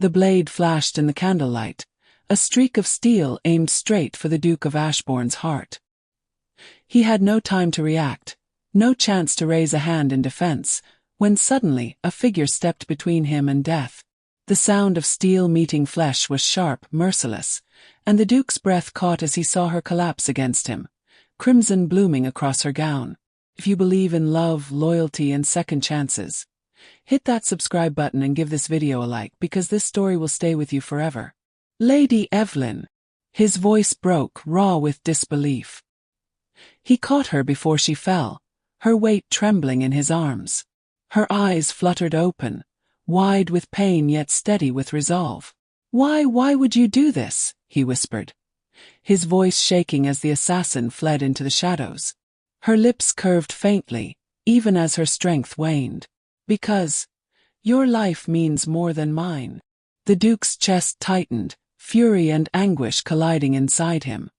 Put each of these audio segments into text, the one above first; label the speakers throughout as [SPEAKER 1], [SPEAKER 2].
[SPEAKER 1] The blade flashed in the candlelight, a streak of steel aimed straight for the Duke of Ashbourne's heart. He had no time to react, no chance to raise a hand in defense, when suddenly a figure stepped between him and death. The sound of steel meeting flesh was sharp, merciless, and the Duke's breath caught as he saw her collapse against him, crimson blooming across her gown. If you believe in love, loyalty, and second chances, hit that subscribe button and give this video a like, because this story will stay with you forever. Lady Evelyn. His voice broke, raw with disbelief. He caught her before she fell, her weight trembling in his arms. Her eyes fluttered open, wide with pain yet steady with resolve. Why would you do this?" he whispered, his voice shaking as the assassin fled into the shadows. Her lips curved faintly, even as her strength waned. "Because your life means more than mine." The Duke's chest tightened, fury and anguish colliding inside him.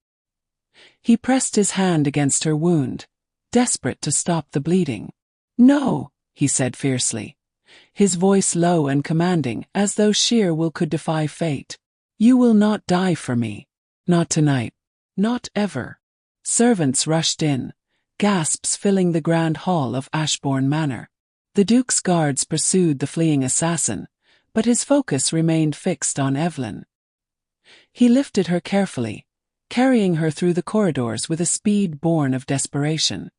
[SPEAKER 1] He pressed his hand against her wound, desperate to stop the bleeding. "No," he said fiercely, his voice low and commanding, as though sheer will could defy fate. "You will not die for me. Not tonight. Not ever." Servants rushed in, gasps filling the grand hall of Ashbourne Manor. The Duke's guards pursued the fleeing assassin, but his focus remained fixed on Evelyn. He lifted her carefully, carrying her through the corridors with a speed born of desperation.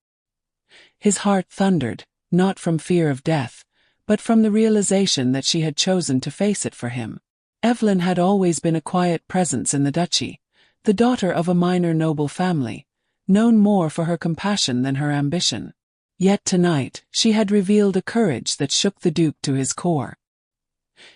[SPEAKER 1] His heart thundered, not from fear of death, but from the realization that she had chosen to face it for him. Evelyn had always been a quiet presence in the duchy, the daughter of a minor noble family, known more for her compassion than her ambition. Yet tonight, she had revealed a courage that shook the Duke to his core.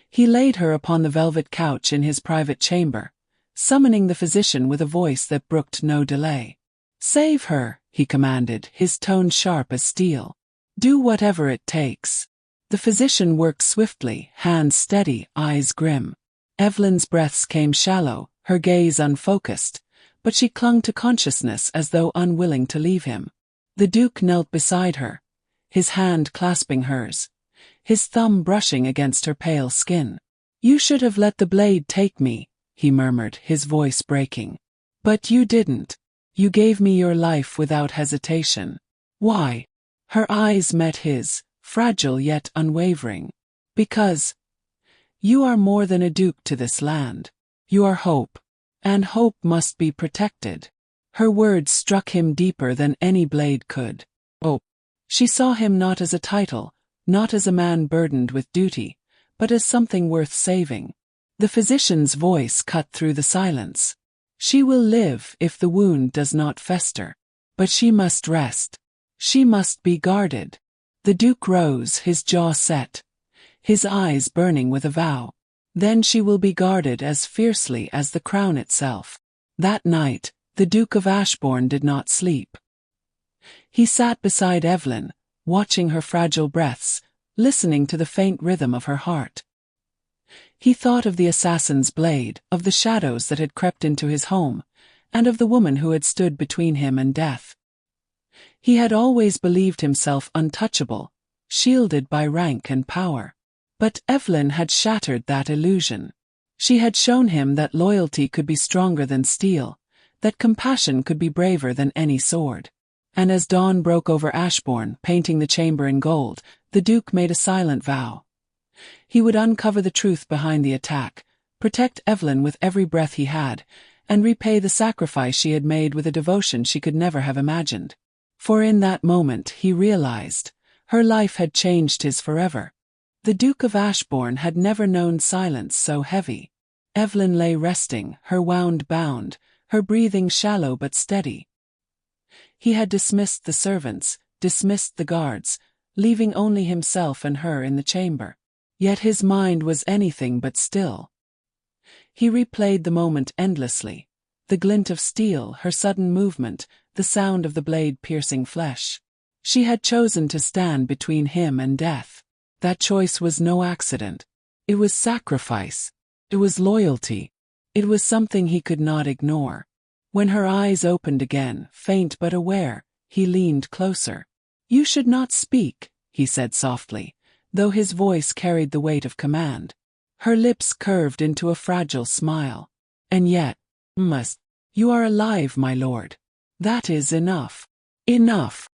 [SPEAKER 1] He laid her upon the velvet couch in his private chamber, summoning the physician with a voice that brooked no delay. "Save her," he commanded, his tone sharp as steel. "Do whatever it takes." The physician worked swiftly, hands steady, eyes grim. Evelyn's breaths came shallow, her gaze unfocused, but she clung to consciousness as though unwilling to leave him. The Duke knelt beside her, his hand clasping hers, his thumb brushing against her pale skin. "You should have let the blade take me," he murmured, his voice breaking. "But you didn't. You gave me your life without hesitation." "Why?" Her eyes met his, fragile yet unwavering. "Because you are more than a duke to this land. You are hope, and hope must be protected." Her words struck him deeper than any blade could. Hope. She saw him not as a title, not as a man burdened with duty, but as something worth saving. The physician's voice cut through the silence. "She will live if the wound does not fester. But she must rest. She must be guarded." The Duke rose, his jaw set, his eyes burning with a vow. "Then she will be guarded as fiercely as the crown itself." That night, the Duke of Ashbourne did not sleep. He sat beside Evelyn, watching her fragile breaths, listening to the faint rhythm of her heart. He thought of the assassin's blade, of the shadows that had crept into his home, and of the woman who had stood between him and death. He had always believed himself untouchable, shielded by rank and power. But Evelyn had shattered that illusion. She had shown him that loyalty could be stronger than steel, that compassion could be braver than any sword. And as dawn broke over Ashbourne, painting the chamber in gold, the Duke made a silent vow. He would uncover the truth behind the attack, protect Evelyn with every breath he had, and repay the sacrifice she had made with a devotion she could never have imagined. For in that moment he realized, her life had changed his forever. The Duke of Ashbourne had never known silence so heavy. Evelyn lay resting, her wound bound, her breathing shallow but steady. He had dismissed the servants, dismissed the guards, leaving only himself and her in the chamber. Yet his mind was anything but still. He replayed the moment endlessly, the glint of steel, her sudden movement, the sound of the blade piercing flesh. She had chosen to stand between him and death. That choice was no accident. It was sacrifice. It was loyalty. It was something he could not ignore. When her eyes opened again, faint but aware, he leaned closer. "You should not speak," he said softly, though his voice carried the weight of command. Her lips curved into a fragile smile. And yet, you are alive, my lord. That is enough. Enough.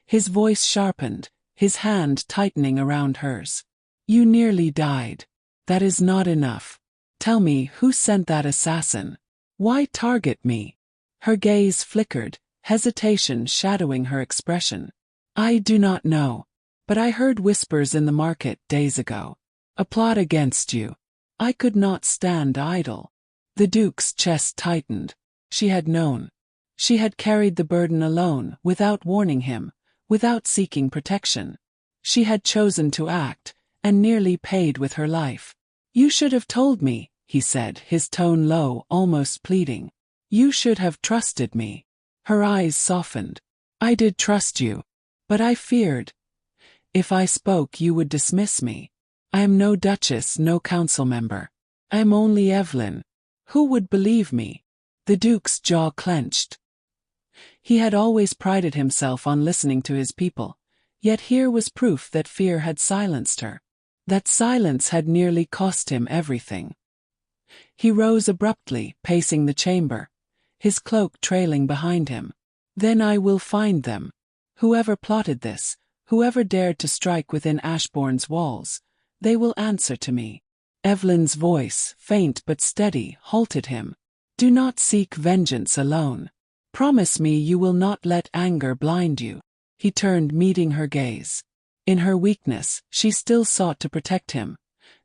[SPEAKER 1] His voice sharpened, his hand tightening around hers. You nearly died. That is not enough. Tell me who sent that assassin. Why target me? Her gaze flickered, hesitation shadowing her expression. I do not know. But I heard whispers in the market days ago. A plot against you. I could not stand idle. The Duke's chest tightened. She had known. She had carried the burden alone, without warning him, without seeking protection. She had chosen to act, and nearly paid with her life. You should have told me, he said, his tone low, almost pleading. You should have trusted me. Her eyes softened. I did trust you. But I feared. If I spoke, you would dismiss me. I am no duchess, no council member. I am only Evelyn. Who would believe me? The Duke's jaw clenched. He had always prided himself on listening to his people, yet here was proof that fear had silenced her. That silence had nearly cost him everything. He rose abruptly, pacing the chamber, his cloak trailing behind him. Then I will find them. Whoever plotted this, whoever dared to strike within Ashbourne's walls, they will answer to me. Evelyn's voice, faint but steady, halted him. Do not seek vengeance alone. Promise me you will not let anger blind you. He turned, meeting her gaze. In her weakness, she still sought to protect him,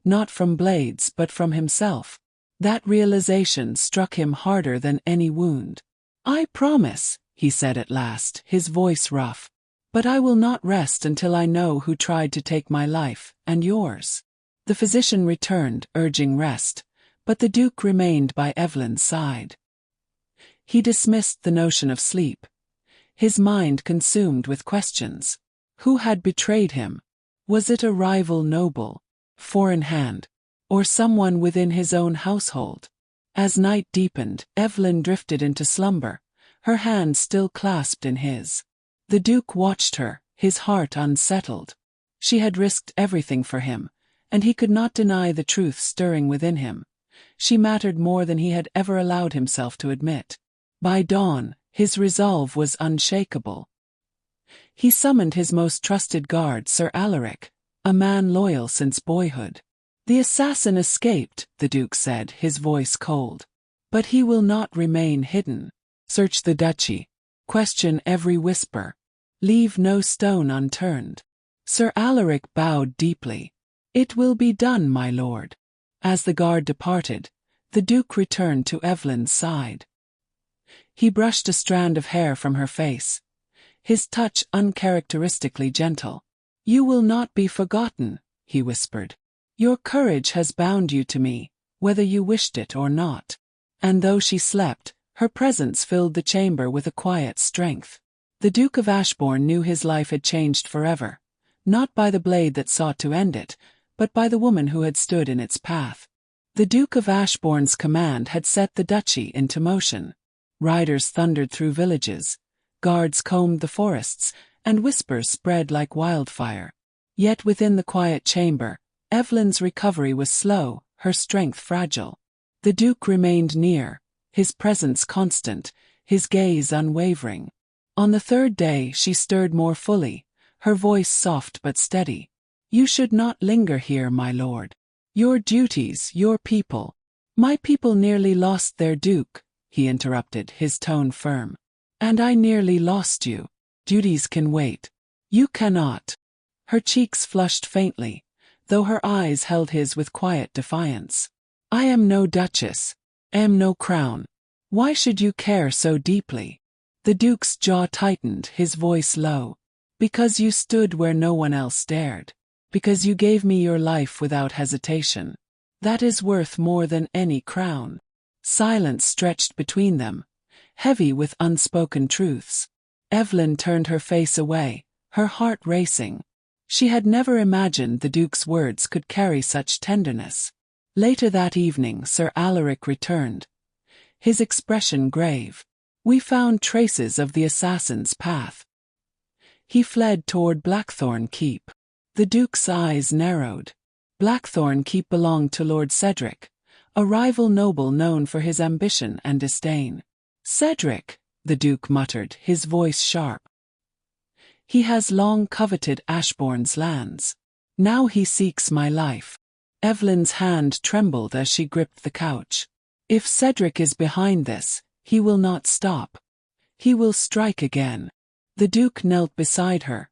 [SPEAKER 1] not from blades but from himself. That realization struck him harder than any wound. I promise, he said at last, his voice rough. But I will not rest until I know who tried to take my life, and yours. The physician returned, urging rest, but the Duke remained by Evelyn's side. He dismissed the notion of sleep, his mind consumed with questions. Who had betrayed him? Was it a rival noble, foreign hand, or someone within his own household? As night deepened, Evelyn drifted into slumber, her hand still clasped in his. The Duke watched her, his heart unsettled. She had risked everything for him, and he could not deny the truth stirring within him. She mattered more than he had ever allowed himself to admit. By dawn, his resolve was unshakable. He summoned his most trusted guard, Sir Alaric, a man loyal since boyhood. The assassin escaped, the Duke said, his voice cold. But he will not remain hidden. Search the duchy. Question every whisper. Leave no stone unturned. Sir Alaric bowed deeply. It will be done, my lord. As the guard departed, the Duke returned to Evelyn's side. He brushed a strand of hair from her face, his touch uncharacteristically gentle. You will not be forgotten, he whispered. Your courage has bound you to me, whether you wished it or not. And though she slept, her presence filled the chamber with a quiet strength. The Duke of Ashbourne knew his life had changed forever, not by the blade that sought to end it, but by the woman who had stood in its path. The Duke of Ashbourne's command had set the duchy into motion. Riders thundered through villages, guards combed the forests, and whispers spread like wildfire. Yet within the quiet chamber, Evelyn's recovery was slow, her strength fragile. The Duke remained near, his presence constant, his gaze unwavering. On the third day she stirred more fully, her voice soft but steady. You should not linger here, my lord. Your duties, your people. My people nearly lost their duke, he interrupted, his tone firm. And I nearly lost you. Duties can wait. You cannot. Her cheeks flushed faintly, though her eyes held his with quiet defiance. I am no duchess. Am no crown. Why should you care so deeply? The Duke's jaw tightened, his voice low. Because you stood where no one else dared. Because you gave me your life without hesitation. That is worth more than any crown. Silence stretched between them, heavy with unspoken truths. Evelyn turned her face away, her heart racing. She had never imagined the Duke's words could carry such tenderness. Later that evening, Sir Alaric returned, his expression grave. We found traces of the assassin's path. He fled toward Blackthorn Keep. The Duke's eyes narrowed. Blackthorn Keep belonged to Lord Cedric, a rival noble known for his ambition and disdain. "Cedric," the Duke muttered, his voice sharp. "He has long coveted Ashbourne's lands. Now he seeks my life." Evelyn's hand trembled as she gripped the couch. "If Cedric is behind this, he will not stop. He will strike again." The Duke knelt beside her,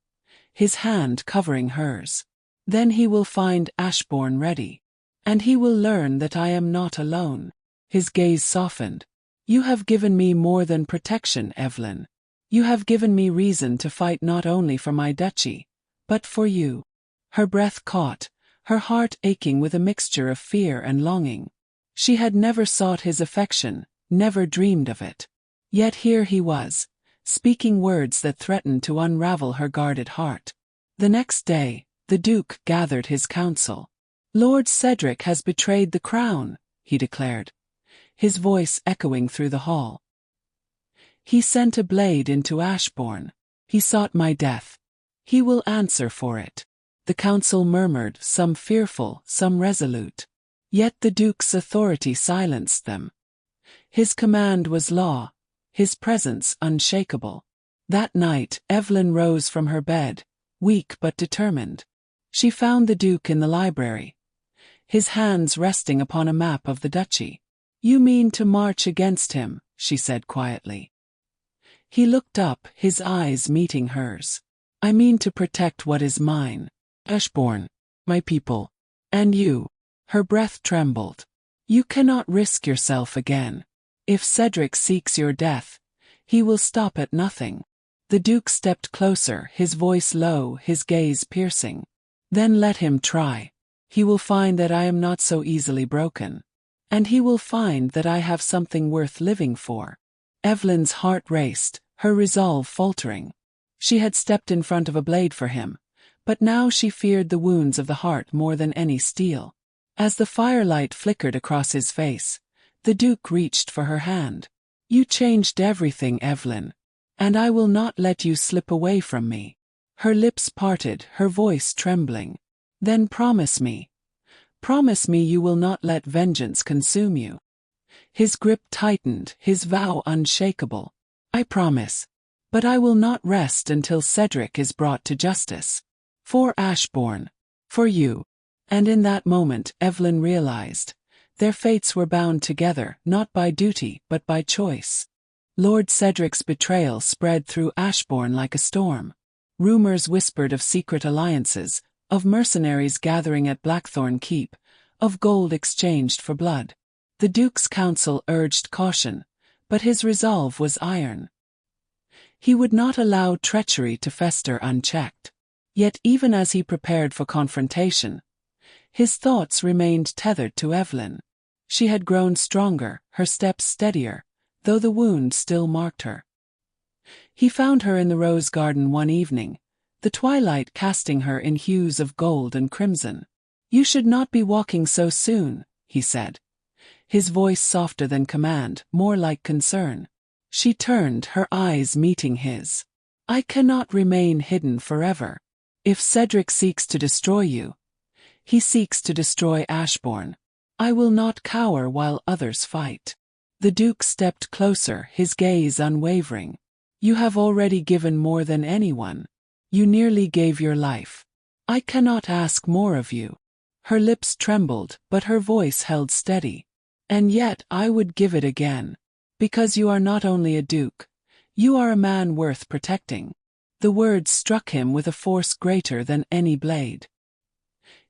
[SPEAKER 1] his hand covering hers. "Then he will find Ashbourne ready. And he will learn that I am not alone." His gaze softened. "You have given me more than protection, Evelyn. You have given me reason to fight not only for my duchy, but for you." Her breath caught, her heart aching with a mixture of fear and longing. She had never sought his affection, never dreamed of it. Yet here he was, speaking words that threatened to unravel her guarded heart. The next day, the Duke gathered his council. "Lord Cedric has betrayed the crown," he declared, his voice echoing through the hall. "He sent a blade into Ashbourne. He sought my death. He will answer for it." The council murmured, some fearful, some resolute. Yet the Duke's authority silenced them. His command was law, his presence unshakable. That night, Evelyn rose from her bed, weak but determined. She found the Duke in the library, his hands resting upon a map of the duchy. "You mean to march against him," she said quietly. He looked up, his eyes meeting hers. "I mean to protect what is mine. Ashbourne, my people, and you." Her breath trembled. "You cannot risk yourself again. If Cedric seeks your death, he will stop at nothing." The Duke stepped closer, his voice low, his gaze piercing. "Then let him try. He will find that I am not so easily broken. And he will find that I have something worth living for." Evelyn's heart raced, her resolve faltering. She had stepped in front of a blade for him, but now she feared the wounds of the heart more than any steel. As the firelight flickered across his face, the Duke reached for her hand. "You changed everything, Evelyn, and I will not let you slip away from me." Her lips parted, her voice trembling. "Then promise me you will not let vengeance consume you." His grip tightened, his vow unshakable. "I promise. But I will not rest until Cedric is brought to justice. For Ashbourne. For you." And in that moment, Evelyn realized, their fates were bound together, not by duty, but by choice. Lord Cedric's betrayal spread through Ashbourne like a storm. Rumors whispered of secret alliances, of mercenaries gathering at Blackthorn Keep, of gold exchanged for blood. The Duke's counsel urged caution, but his resolve was iron. He would not allow treachery to fester unchecked. Yet even as he prepared for confrontation, his thoughts remained tethered to Evelyn. She had grown stronger, her steps steadier, though the wound still marked her. He found her in the rose garden one evening, the twilight casting her in hues of gold and crimson. "You should not be walking so soon," he said, his voice softer than command, more like concern. She turned, her eyes meeting his. "I cannot remain hidden forever. If Cedric seeks to destroy you, he seeks to destroy Ashbourne. I will not cower while others fight." The Duke stepped closer, his gaze unwavering. "You have already given more than anyone. You nearly gave your life. I cannot ask more of you." Her lips trembled, but her voice held steady. "And yet I would give it again. Because you are not only a duke, you are a man worth protecting." The words struck him with a force greater than any blade.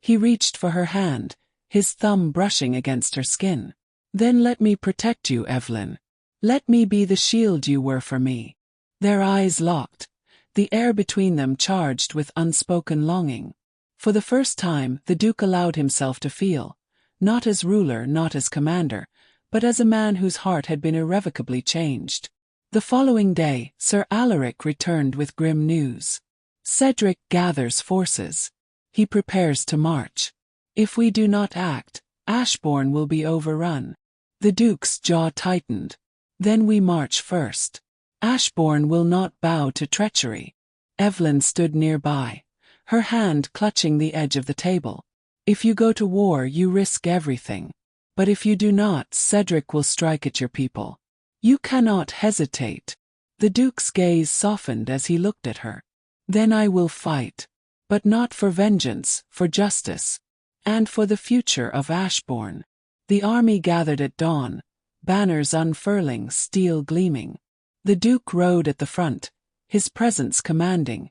[SPEAKER 1] He reached for her hand, his thumb brushing against her skin. "Then let me protect you, Evelyn. Let me be the shield you were for me." Their eyes locked, the air between them charged with unspoken longing. For the first time, the Duke allowed himself to feel, not as ruler, not as commander, but as a man whose heart had been irrevocably changed. The following day, Sir Alaric returned with grim news. "Cedric gathers forces. He prepares to march. If we do not act, Ashbourne will be overrun." The Duke's jaw tightened. "Then we march first. Ashbourne will not bow to treachery." Evelyn stood nearby, her hand clutching the edge of the table. If you go to war, you risk everything. But if you do not, Cedric will strike at your people. You cannot hesitate. The Duke's gaze softened as he looked at her. Then I will fight. But not for vengeance, for justice. And for the future of Ashbourne. The army gathered at dawn, banners unfurling, steel gleaming. The Duke rode at the front, his presence commanding,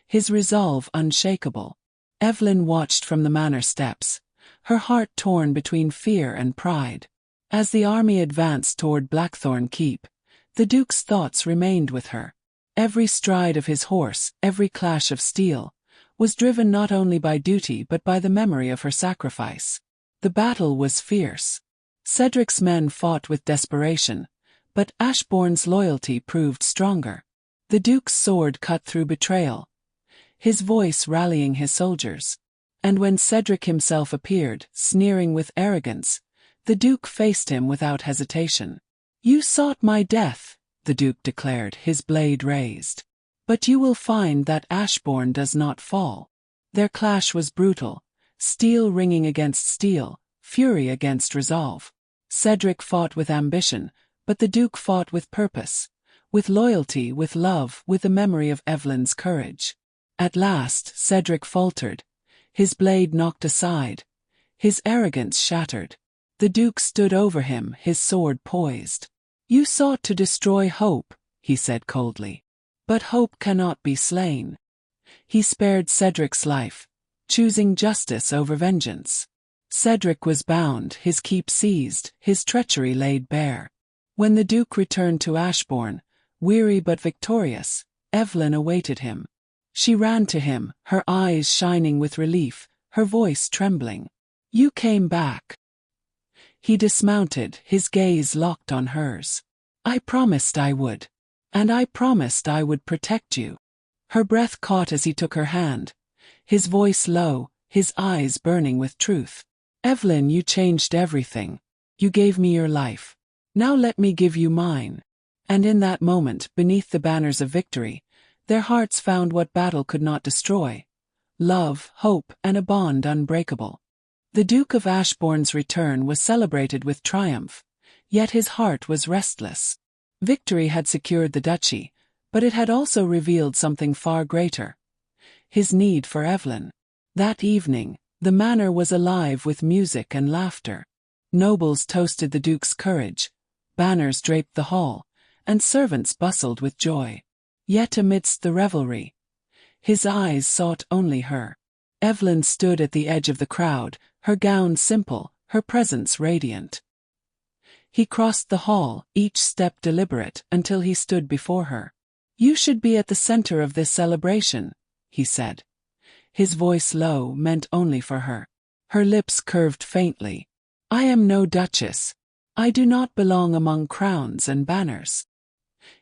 [SPEAKER 1] his resolve unshakable. Evelyn watched from the manor steps, her heart torn between fear and pride. As the army advanced toward Blackthorn Keep, the Duke's thoughts remained with her. Every stride of his horse, every clash of steel, was driven not only by duty but by the memory of her sacrifice. The battle was fierce. Cedric's men fought with desperation, but Ashbourne's loyalty proved stronger. The Duke's sword cut through betrayal, his voice rallying his soldiers. And when Cedric himself appeared, sneering with arrogance, the Duke faced him without hesitation. "You sought my death," the Duke declared, his blade raised. "But you will find that Ashbourne does not fall." Their clash was brutal, steel ringing against steel, fury against resolve. Cedric fought with ambition, but the Duke fought with purpose, with loyalty, with love, with the memory of Evelyn's courage. At last, Cedric faltered, his blade knocked aside, his arrogance shattered. The Duke stood over him, his sword poised. "You sought to destroy hope," he said coldly. "But hope cannot be slain." He spared Cedric's life, choosing justice over vengeance. Cedric was bound, his keep seized, his treachery laid bare. When the Duke returned to Ashbourne, weary but victorious, Evelyn awaited him. She ran to him, her eyes shining with relief, her voice trembling. "You came back." He dismounted, his gaze locked on hers. "I promised I would. And I promised I would protect you." Her breath caught as he took her hand, his voice low, his eyes burning with truth. "Evelyn, you changed everything. You gave me your life. Now let me give you mine." And in that moment, beneath the banners of victory, their hearts found what battle could not destroy: love, hope, and a bond unbreakable. The Duke of Ashbourne's return was celebrated with triumph, yet his heart was restless. Victory had secured the duchy, but it had also revealed something far greater: his need for Evelyn. That evening, the manor was alive with music and laughter. Nobles toasted the Duke's courage, banners draped the hall, and servants bustled with joy. Yet amidst the revelry, his eyes sought only her. Evelyn stood at the edge of the crowd, her gown simple, her presence radiant. He crossed the hall, each step deliberate, until he stood before her. "You should be at the center of this celebration," he said. His voice low, meant only for her. Her lips curved faintly. "I am no duchess. I do not belong among crowns and banners."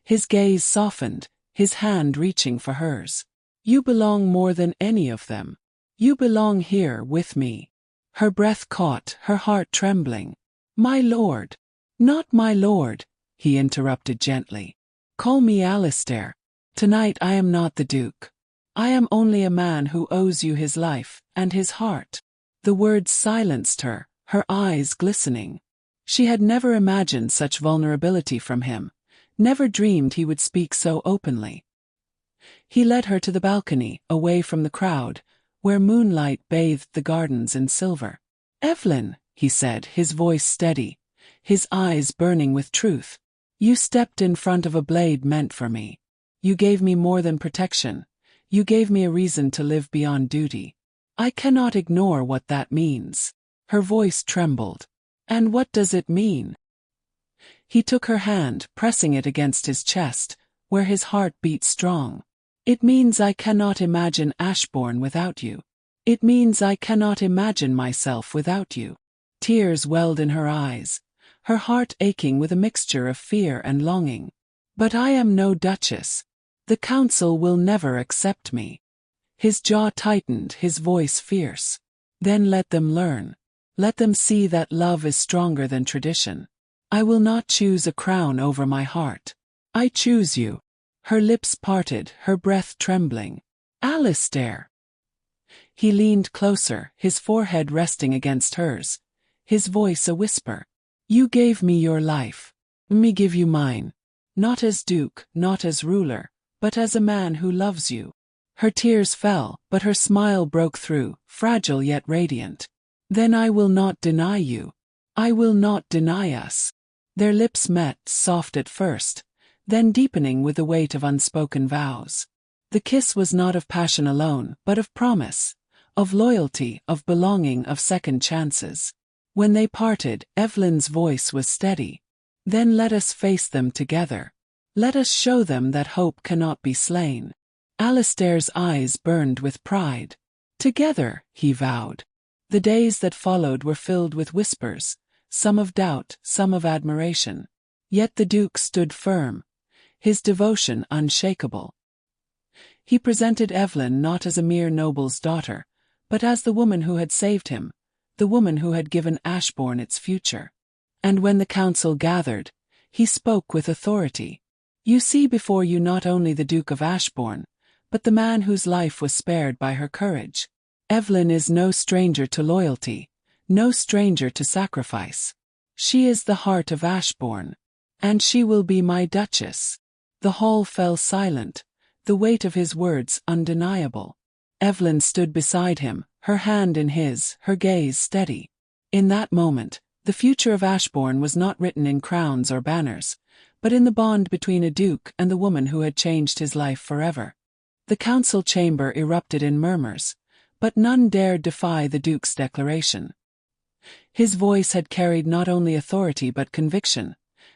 [SPEAKER 1] His gaze softened, his hand reaching for hers. "You belong more than any of them. You belong here with me." Her breath caught, her heart trembling. "My lord." "Not my lord," he interrupted gently. "Call me Alistair. Tonight I am not the Duke. I am only a man who owes you his life, and his heart." The words silenced her, her eyes glistening. She had never imagined such vulnerability from him, never dreamed he would speak so openly. He led her to the balcony, away from the crowd, where moonlight bathed the gardens in silver. "Evelyn," he said, his voice steady, his eyes burning with truth. "You stepped in front of a blade meant for me. You gave me more than protection. You gave me a reason to live beyond duty. I cannot ignore what that means." Her voice trembled. "And what does it mean?" He took her hand, pressing it against his chest, where his heart beat strong. "It means I cannot imagine Ashbourne without you. It means I cannot imagine myself without you." Tears welled in her eyes, her heart aching with a mixture of fear and longing. "But I am no duchess. The council will never accept me." His jaw tightened, his voice fierce. "Then let them learn. Let them see that love is stronger than tradition. I will not choose a crown over my heart. I choose you." Her lips parted, her breath trembling. "Alistair." He leaned closer, his forehead resting against hers, his voice a whisper. You gave me your life. Me give you mine. Not as duke, not as ruler, but as a man who loves you. Her tears fell, but her smile broke through, fragile yet radiant. Then I will not deny you. I will not deny us. Their lips met, soft at first, then deepening with the weight of unspoken vows. The kiss was not of passion alone, but of promise, of loyalty, of belonging, of second chances. When they parted, Evelyn's voice was steady. Then let us face them together. Let us show them that hope cannot be slain. Alistair's eyes burned with pride. Together, he vowed. The days that followed were filled with whispers, some of doubt, some of admiration. Yet the Duke stood firm, his devotion unshakable. He presented Evelyn not as a mere noble's daughter, but as the woman who had saved him, the woman who had given Ashbourne its future. And when the council gathered, he spoke with authority. You see before you not only the Duke of Ashbourne, but the man whose life was spared by her courage. Evelyn is no stranger to loyalty, no stranger to sacrifice. She is the heart of Ashbourne, and she will be my Duchess. The hall fell silent, the weight of his words undeniable. Evelyn stood beside him, her hand in his, her gaze steady. In that moment, the future of Ashbourne was not written in crowns or banners, but in the bond between a duke and the woman who had changed his life forever. The council chamber erupted in murmurs, but none dared defy the duke's declaration. His voice had carried not only authority but conviction,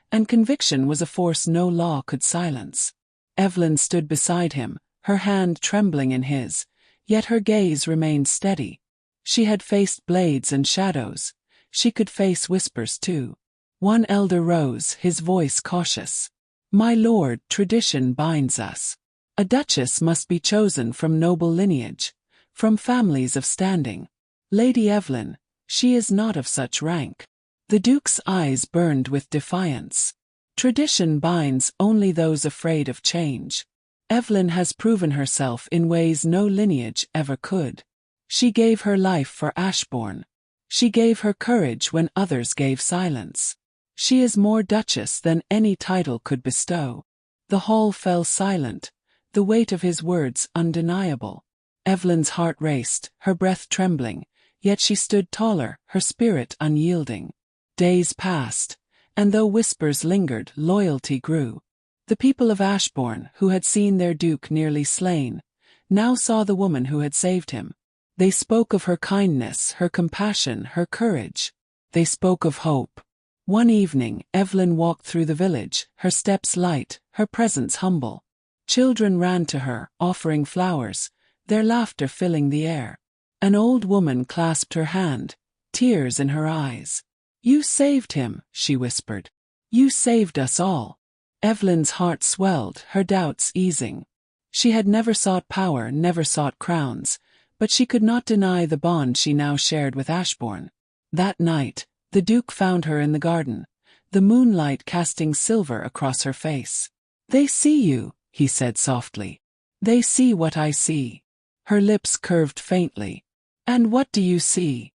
[SPEAKER 1] and conviction was a force no law could silence. Evelyn stood beside him, her hand trembling in his, yet her gaze remained steady. She had faced blades and shadows. She could face whispers too. One elder rose, his voice cautious. My lord, tradition binds us. A duchess must be chosen from noble lineage, from families of standing. Lady Evelyn, she is not of such rank. The duke's eyes burned with defiance. Tradition binds only those afraid of change. Evelyn has proven herself in ways no lineage ever could. She gave her life for Ashbourne. She gave her courage when others gave silence. She is more duchess than any title could bestow. The hall fell silent, the weight of his words undeniable. Evelyn's heart raced, her breath trembling, yet she stood taller, her spirit unyielding. Days passed, and though whispers lingered, loyalty grew. The people of Ashbourne, who had seen their duke nearly slain, now saw the woman who had saved him. They spoke of her kindness, her compassion, her courage. They spoke of hope. One evening, Evelyn walked through the village, her steps light, her presence humble. Children ran to her, offering flowers, their laughter filling the air. An old woman clasped her hand, tears in her eyes. You saved him, she whispered. You saved us all. Evelyn's heart swelled, her doubts easing. She had never sought power, never sought crowns, but she could not deny the bond she now shared with Ashbourne. That night, the Duke found her in the garden, the moonlight casting silver across her face. They see you, he said softly. They see what I see. Her lips curved faintly. And what do you see?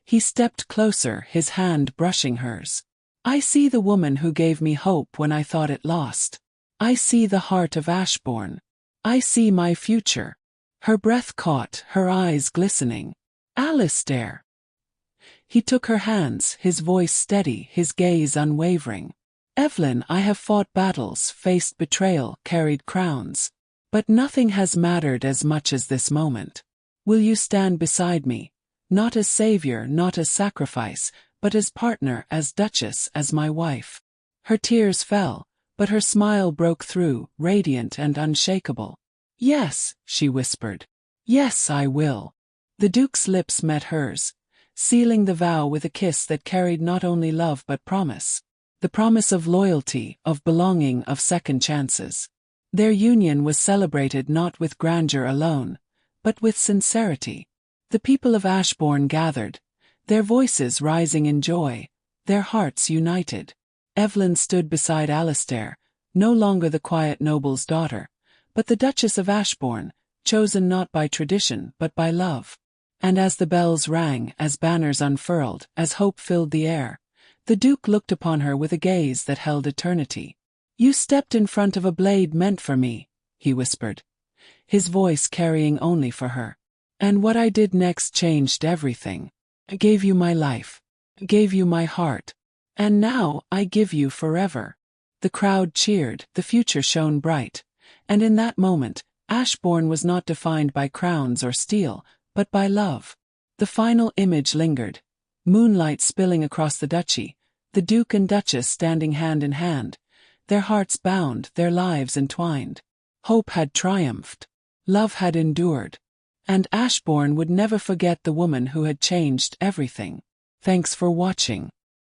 [SPEAKER 1] He stepped closer, his hand brushing hers. I see the woman who gave me hope when I thought it lost. I see the heart of Ashbourne. I see my future. Her breath caught, her eyes glistening. Alistair. He took her hands, his voice steady, his gaze unwavering. Evelyn, I have fought battles, faced betrayal, carried crowns. But nothing has mattered as much as this moment. Will you stand beside me? Not as savior, not as sacrifice, but as partner, as duchess, as my wife. Her tears fell, but her smile broke through, radiant and unshakable. Yes, she whispered. Yes, I will. The Duke's lips met hers, sealing the vow with a kiss that carried not only love but promise. The promise of loyalty, of belonging, of second chances. Their union was celebrated not with grandeur alone, but with sincerity. The people of Ashbourne gathered, their voices rising in joy, their hearts united. Evelyn stood beside Alistair, no longer the quiet noble's daughter, but the Duchess of Ashbourne, chosen not by tradition but by love. And as the bells rang, as banners unfurled, as hope filled the air, the Duke looked upon her with a gaze that held eternity. "You stepped in front of a blade meant for me," he whispered, his voice carrying only for her. "And what I did next changed everything. I gave you my life. I gave you my heart. And now I give you forever." The crowd cheered, the future shone bright. And in that moment, Ashbourne was not defined by crowns or steel, but by love. The final image lingered, moonlight spilling across the duchy, the Duke and Duchess standing hand in hand, their hearts bound, their lives entwined. Hope had triumphed. Love had endured. And Ashbourne would never forget the woman who had changed everything. Thanks for watching.